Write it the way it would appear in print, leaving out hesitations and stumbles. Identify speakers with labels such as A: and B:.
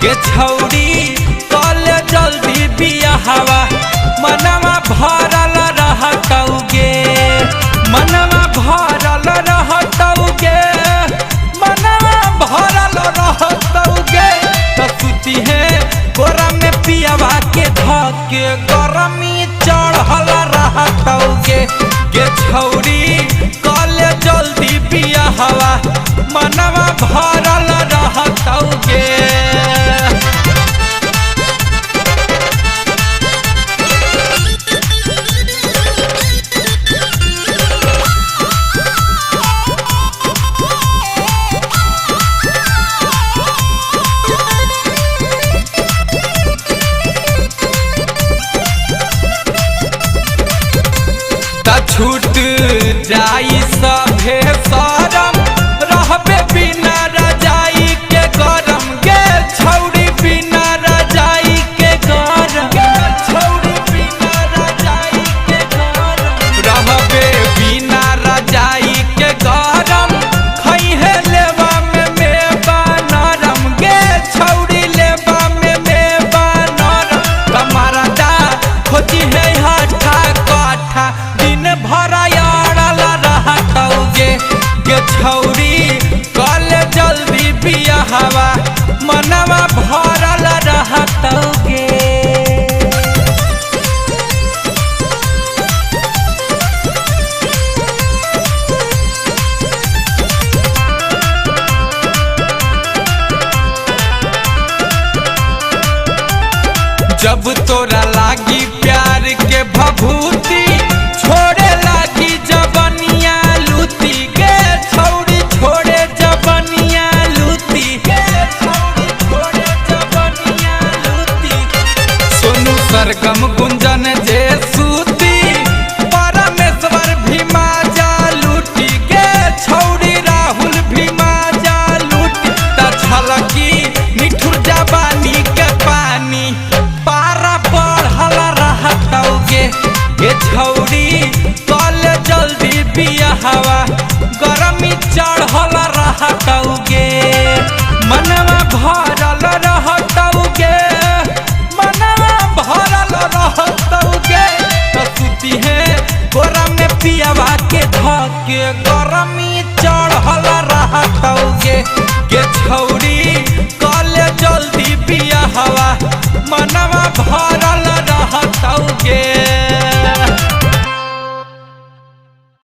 A: के छौड़ी कल जल्दी बियाहवा मनवा भरल रहतौगे मनवा भरल रहतौगे मनवा भरल रहतौगे तो सुती है गोरा में पियावा के धके गरमी चढ़ल रहतौगे के छौड़ी कल जल्दी बियाहवा मनवा भरल रहतौगे। छूट जाई सभे शरम रहबे बिना रजाई के गरम गे छौड़ी बिना रजाई के गरम छौड़ी बिना रजाई के गरम रहबे बिना रजाई के गरम खइहे लेवा में मेवा नरम गे छौड़ी लेवा में मेवा नरम तुम्हारा दा खोजी है हठा कठा दिन भरा यारल रहतौगे के छौड़ी कल जल्दी बियाहवा मनवा भरल रहतौगे। जब तोरा लागी प्यार के भभूति छोड़े लागी जबनिया लूटी के छौड़ी छोड़े जबनिया लूटी के छौड़ी छोड़े जबनिया लूटी सोनू सरगम गुंजन जे सूती परमेश्वर भीमा जा लूटी के छौड़ी राहुल भीमा जा लूटी त छलकी निठुर जबानी के पानी पारा बढ़ल रहतौगे के छौड़ी कल जल्दी बियाहवा गरमी चढ़ल रहतौगे मनवा भरल रहतौगे मनवा भरल रहतौगे तो सुती है गोरा में पियावा के धके गरमी चढ़ल रहतौगे के छौड़ी कल जल्दी बियाहवा मनवा भर